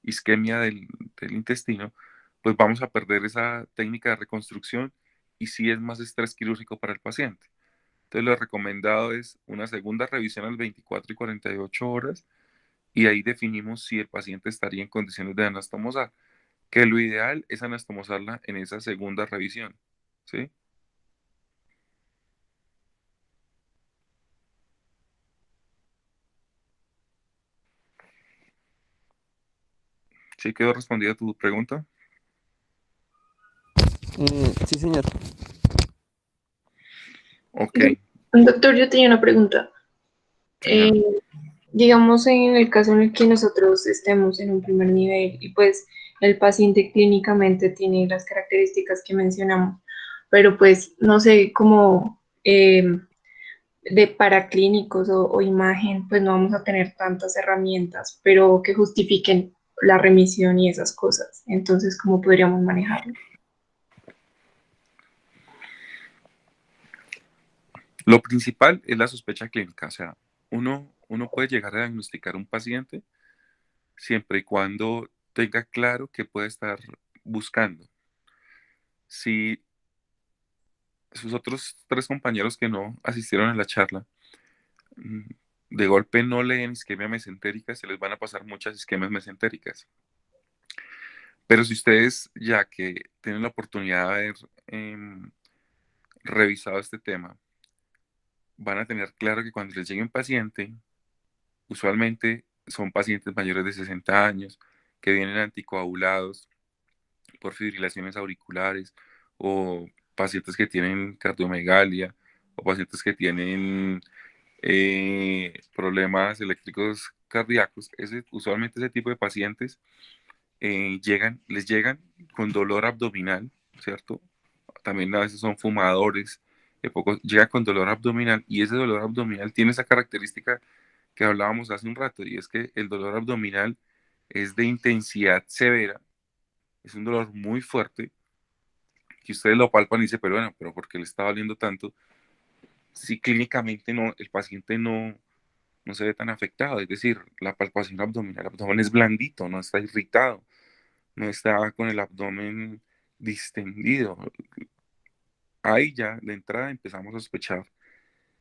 isquemia del intestino, pues vamos a perder esa técnica de reconstrucción y sí es más estrés quirúrgico para el paciente. Entonces, lo recomendado es una segunda revisión a las 24 y 48 horas y ahí definimos si el paciente estaría en condiciones de anastomosar, que lo ideal es anastomosarla en esa segunda revisión, ¿sí? ¿Sí quedó respondida tu pregunta? Sí, señor. Ok, Doctor, yo tenía una pregunta. Eh, señora. digamos en el caso en el que nosotros estemos en un primer nivel y pues el paciente clínicamente tiene las características que mencionamos, pero pues no sé, como de paraclínicos o imagen, pues no vamos a tener tantas herramientas, pero que justifiquen la remisión y esas cosas. Entonces, ¿cómo podríamos manejarlo? Lo principal es la sospecha clínica, o sea, uno puede llegar a diagnosticar un paciente siempre y cuando tenga claro qué puede estar buscando. Si sus otros tres compañeros que no asistieron a la charla mm, de golpe no leen isquemia mesentérica, se les van a pasar muchas isquemias mesentéricas. Pero si ustedes, ya que tienen la oportunidad de haber revisado este tema, van a tener claro que cuando les llegue un paciente, usualmente son pacientes mayores de 60 años que vienen anticoagulados por fibrilaciones auriculares o pacientes que tienen cardiomegalia o pacientes que tienen problemas eléctricos cardíacos. Usualmente ese tipo de pacientes les llegan con dolor abdominal, ¿cierto? También a veces son fumadores, llega con dolor abdominal y ese dolor abdominal tiene esa característica que hablábamos hace un rato y es que el dolor abdominal es de intensidad severa, es un dolor muy fuerte que ustedes lo palpan y dicen, pero bueno, pero ¿por qué le está doliendo tanto? Si clínicamente no, el paciente no se ve tan afectado, es decir, la palpación abdominal, el abdomen es blandito, no está irritado, no está con el abdomen distendido. Ahí ya de entrada empezamos a sospechar,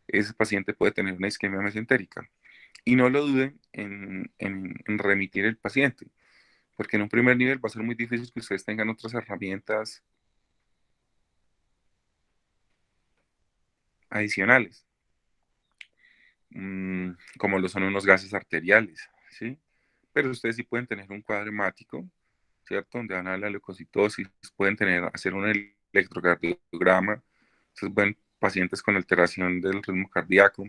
ese paciente puede tener una isquemia mesentérica. Y no lo duden en remitir el paciente, porque en un primer nivel va a ser muy difícil que ustedes tengan otras herramientas adicionales, como lo son unos gases arteriales, ¿sí? Pero ustedes sí pueden tener un cuadro hemático, ¿cierto? Donde van a la leucocitosis, pueden hacer un electrocardiograma, entonces ven pacientes con alteración del ritmo cardíaco,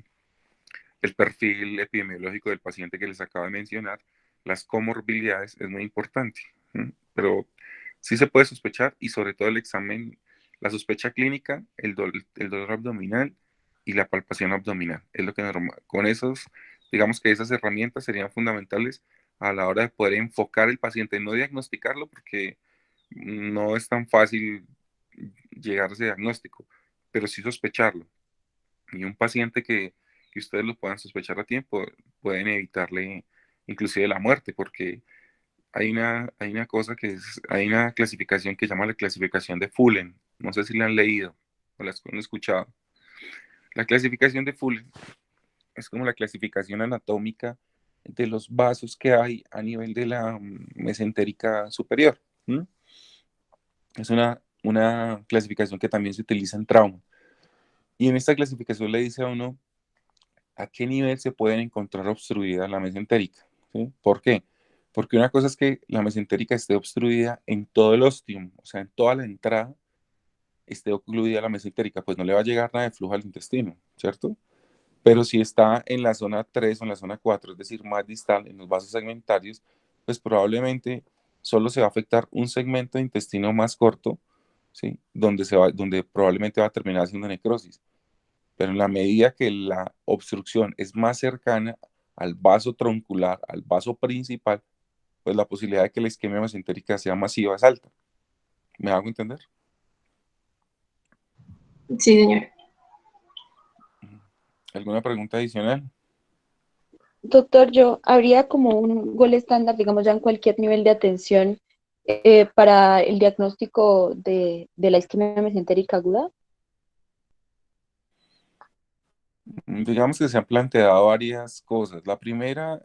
el perfil epidemiológico del paciente que les acabo de mencionar, las comorbilidades es muy importante, ¿sí? Pero sí se puede sospechar y sobre todo el examen, la sospecha clínica, el dolor abdominal y la palpación abdominal. Es lo que con esos, digamos que esas herramientas serían fundamentales a la hora de poder enfocar el paciente, no diagnosticarlo porque no es tan fácil llegar a ese diagnóstico, pero sí sospecharlo. Y un paciente que ustedes lo puedan sospechar a tiempo, pueden evitarle inclusive la muerte, porque hay una cosa hay una clasificación que se llama la clasificación de Fullen. No sé si la han leído o la han escuchado. La clasificación de Fullen es como la clasificación anatómica de los vasos que hay a nivel de la mesentérica superior. ¿Mm? Es una clasificación que también se utiliza en trauma. Y en esta clasificación le dice a uno a qué nivel se pueden encontrar obstruida la mesentérica. ¿Sí? ¿Por qué? Porque una cosa es que la mesentérica esté obstruida en todo el ostium, o sea, en toda la entrada esté ocluida la mesentérica, pues no le va a llegar nada de flujo al intestino, ¿cierto? Pero si está en la zona 3 o en la zona 4, es decir, más distal, en los vasos segmentarios, pues probablemente solo se va a afectar un segmento de intestino más corto, ¿sí? Donde probablemente va a terminar haciendo necrosis. Pero en la medida que la obstrucción es más cercana al vaso troncular, al vaso principal, pues la posibilidad de que la isquemia mesentérica sea masiva es alta. ¿Me hago entender? Sí, señor. ¿Alguna pregunta adicional? Doctor, yo habría como un gol estándar, digamos ya en cualquier nivel de atención para el diagnóstico de la isquemia mesentérica aguda. Digamos que se han planteado varias cosas. La primera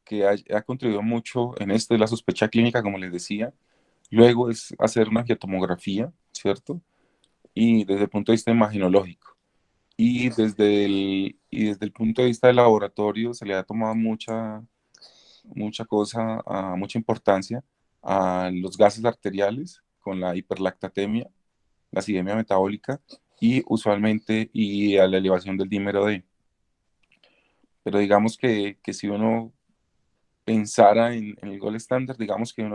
que ha contribuido mucho en esto es la sospecha clínica, como les decía. Luego es hacer una angiotomografía, ¿cierto? Y desde el punto de vista imaginológico. Y desde el punto de vista del laboratorio se le ha tomado mucha cosa, mucha importancia a los gases arteriales con la hiperlactatemia, la acidemia metabólica y usualmente y a la elevación del dímero D. Pero digamos que si uno pensara en el gold estándar, digamos que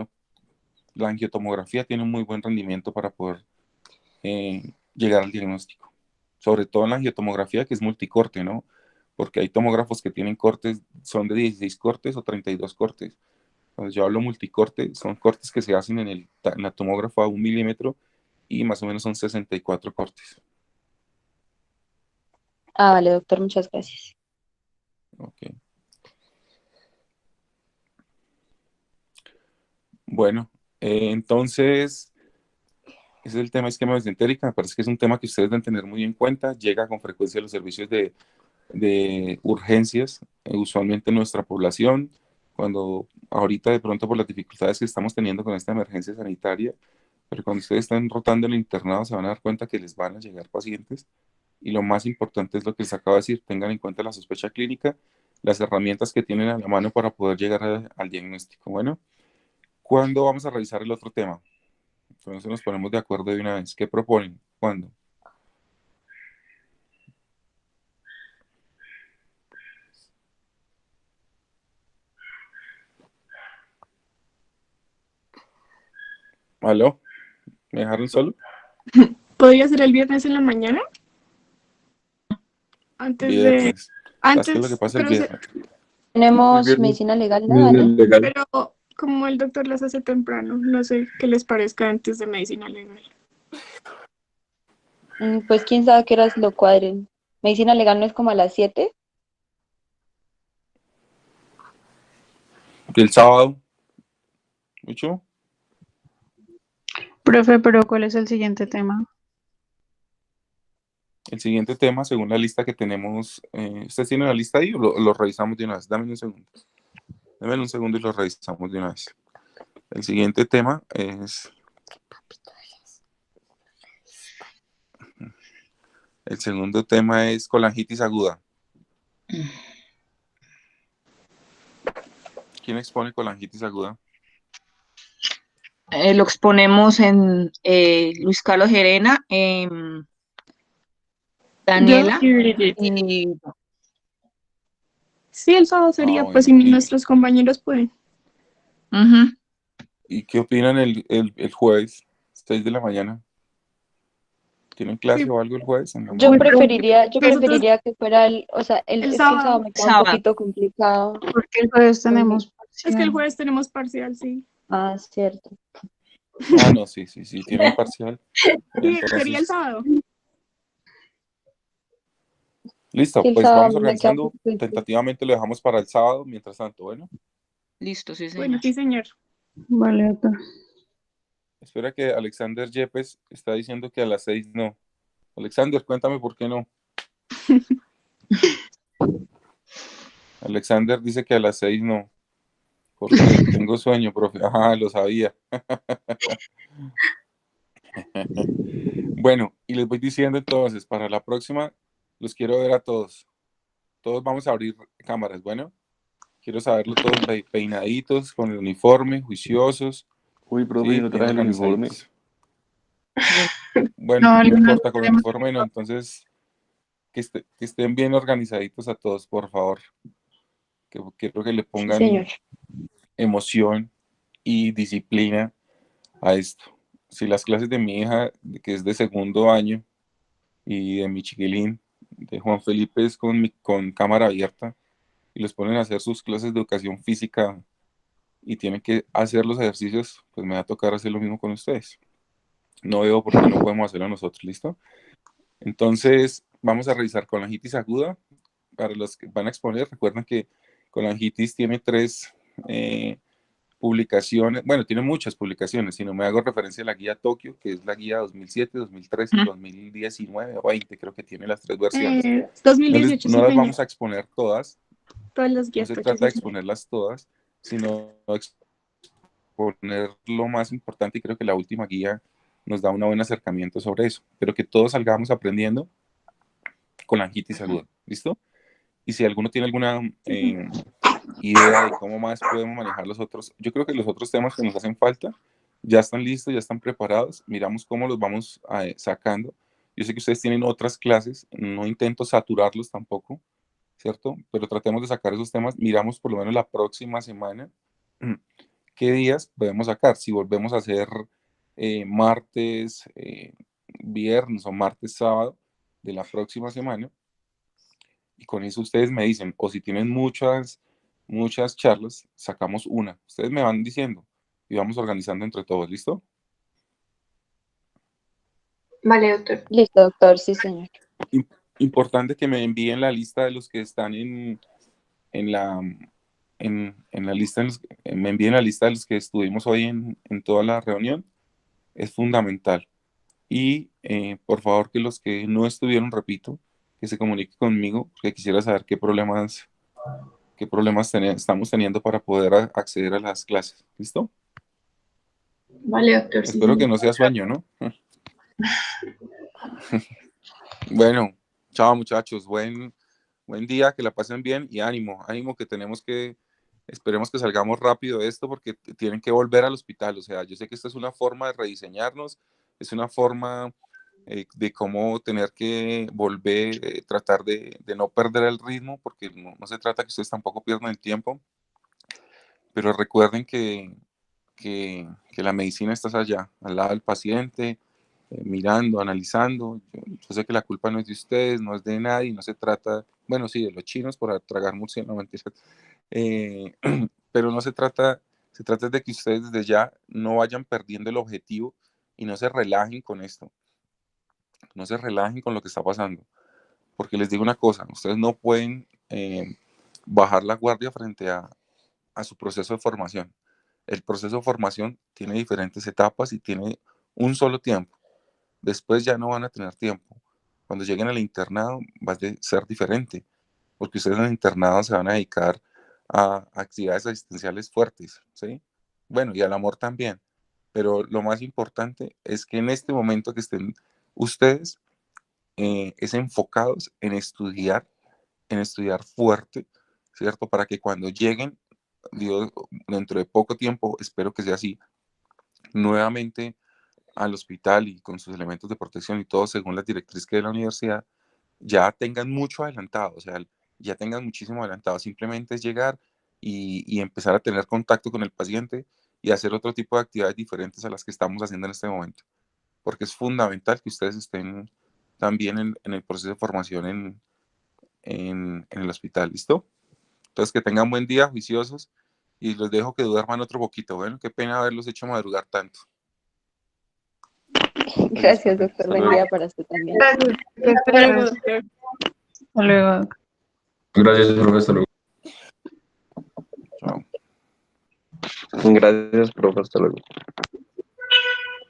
la angiotomografía tiene un muy buen rendimiento para poder llegar al diagnóstico. Sobre todo en la angiotomografía que es multicorte, ¿no? Porque hay tomógrafos que tienen cortes, son de 16 cortes o 32 cortes. Cuando yo hablo multicorte, son cortes que se hacen en la tomógrafa a 1 milímetro y más o menos son 64 cortes. Ah, vale, doctor, muchas gracias. Ok. Bueno, entonces, ese es el tema de esquema mesentérica. Me parece que es un tema que ustedes deben tener muy en cuenta. Llega con frecuencia a los servicios de urgencias, usualmente en nuestra población, cuando ahorita de pronto por las dificultades que estamos teniendo con esta emergencia sanitaria, pero cuando ustedes están rotando en el internado se van a dar cuenta que les van a llegar pacientes y lo más importante es lo que les acabo de decir, tengan en cuenta la sospecha clínica, las herramientas que tienen a la mano para poder llegar al diagnóstico. Bueno, ¿cuándo vamos a revisar el otro tema? Entonces nos ponemos de acuerdo de una vez. ¿Qué proponen? ¿Cuándo? ¿Aló? ¿Me dejaron solo? ¿Podría ser el viernes en la mañana? Antes de... Viernes. ¿Sabes qué es lo que Antes, pasa el pero, viernes? Tenemos Viernes. medicina legal, ¿no? Vale. pero como el doctor las hace temprano, no sé qué les parezca antes de medicina legal. Pues quién sabe qué horas lo cuadren. Medicina legal no es como a las 7. El sábado. ¿Mucho? Profe, pero ¿cuál es el siguiente tema? El siguiente tema, según la lista que tenemos, ¿ustedes tienen la lista ahí o lo revisamos de una vez? Dame un segundo. Dame un segundo y lo revisamos de una vez. El siguiente tema es... El segundo tema es colangitis aguda. ¿Quién expone colangitis aguda? Lo exponemos en Luis Carlos Gerena, Daniela. Y Sí, el sábado sería, pues si Bueno. nuestros compañeros pueden. ¿Y qué opinan el jueves, 6 de la mañana? ¿Tienen clase Sí. o algo el jueves en la Yo mañana? preferiría que fuera o sea, es que el sábado me queda un Sábado. poquito complicado. Porque el jueves tenemos Es que el jueves tenemos parcial, sí. Ah, cierto. Ah, no, sí, tienen parcial. Sí, Entonces, sería el sábado. listo, Sí, el pues sábado vamos me queda organizando. perfecto. Tentativamente lo dejamos para el sábado, mientras tanto, bueno. Listo, sí, Bueno, señor. sí, señor. Vale, doctor. Espera que Alexander Yepes está diciendo que a las 6 no. Alexander, cuéntame por qué no. Alexander dice que a las 6 no. Porque tengo sueño, profe. Ajá, lo sabía. Bueno, y les voy diciendo entonces, para la próxima, los quiero ver a todos. Todos vamos a abrir cámaras, bueno. Quiero saberlo todos peinaditos, con el uniforme, juiciosos. Uy, profe, Sí, yo no bien traje el uniforme. organizaditos. Bueno, no algunas importa, con tenemos- uniforme no, entonces que estén bien organizaditos a todos, por favor. Que quiero que le Sí, pongan señor. emoción y disciplina a esto. Si las clases de mi hija, que es de segundo año, y de mi chiquilín, de Juan Felipe, es con cámara abierta, y los ponen a hacer sus clases de educación física y tienen que hacer los ejercicios, pues me va a tocar hacer lo mismo con ustedes. No veo por qué no podemos hacerlo nosotros, ¿listo? Entonces, vamos a revisar colangitis aguda. Para los que van a exponer, recuerden que colangitis tiene 3 publicaciones, bueno, tiene muchas publicaciones, si no me hago referencia a la guía Tokio, que es la guía 2007, 2013 y 2019 o 20, creo que tiene las 3 versiones. 2018, No sí, las señor. vamos a exponer todas, Todas las no guías se Tokio, trata sí, de señor. exponerlas todas, sino exponer lo más importante y creo que la última guía nos da un buen acercamiento sobre eso, pero que todos salgamos aprendiendo colangitis aguda, ¿listo? Y si alguno tiene alguna idea de cómo más podemos manejar los otros, yo creo que los otros temas que nos hacen falta ya están listos, ya están preparados, miramos cómo los vamos sacando, Yo sé que ustedes tienen otras clases, no intento saturarlos tampoco, ¿cierto? Pero tratemos de sacar esos temas, miramos por lo menos la próxima semana qué días podemos sacar. Si volvemos a hacer martes, viernes o martes, sábado de la próxima semana, y con eso ustedes me dicen, o si tienen muchas charlas, sacamos una. Ustedes me van diciendo y vamos organizando entre todos, ¿listo? Vale, doctor. Listo, doctor, sí, señor. Importante que me envíen la lista de los que están en la, en la lista, me envíen la lista de los que estuvimos hoy en toda la reunión, es fundamental. Y por favor que los que no estuvieron, repito, que se comuniquen conmigo, porque quisiera saber qué problemas estamos teniendo para poder acceder a las clases. ¿Listo? Vale, doctor. Sí, Espero que señor. no sea sueño, ¿no? Bueno, chao muchachos, buen día, que la pasen bien y ánimo que esperemos que salgamos rápido de esto porque tienen que volver al hospital. O sea, yo sé que esta es una forma de rediseñarnos, es una forma de cómo tener que volver, tratar de no perder el ritmo, porque no se trata que ustedes tampoco pierdan el tiempo, pero recuerden que la medicina está allá, al lado del paciente, mirando, analizando. Yo sé que la culpa no es de ustedes, no es de nadie, no se trata, bueno, sí, de los chinos por tragar murciélagos, no mentiras, pero no se trata de que ustedes desde ya no vayan perdiendo el objetivo y no se relajen con esto, no se relajen con lo que está pasando, porque les digo una cosa, ustedes no pueden bajar la guardia frente a su proceso de formación. El proceso de formación tiene diferentes etapas y tiene un solo tiempo. Después ya no van a tener tiempo. Cuando lleguen al internado va a ser diferente, porque ustedes en el internado se van a dedicar a actividades asistenciales fuertes, ¿sí? Bueno, y al amor también. Pero lo más importante es que en este momento que estén ustedes es enfocados en estudiar fuerte, ¿cierto? Para que cuando lleguen, Dios, dentro de poco tiempo, espero que sea así, nuevamente al hospital y con sus elementos de protección y todo según las directrices que de la universidad, ya tengan mucho adelantado, o sea, ya tengan muchísimo adelantado. Simplemente es llegar y empezar a tener contacto con el paciente y hacer otro tipo de actividades diferentes a las que estamos haciendo en este momento, porque es fundamental que ustedes estén también en el proceso de formación en el hospital, ¿listo? Entonces, que tengan buen día, juiciosos, y los dejo que duerman otro poquito. Bueno, qué pena haberlos hecho madrugar tanto. Gracias, doctor. Hasta Buen luego. día para usted también. Gracias, doctor. Hasta luego. Gracias, profe. Hasta luego. Chao. Gracias, profe. Hasta luego.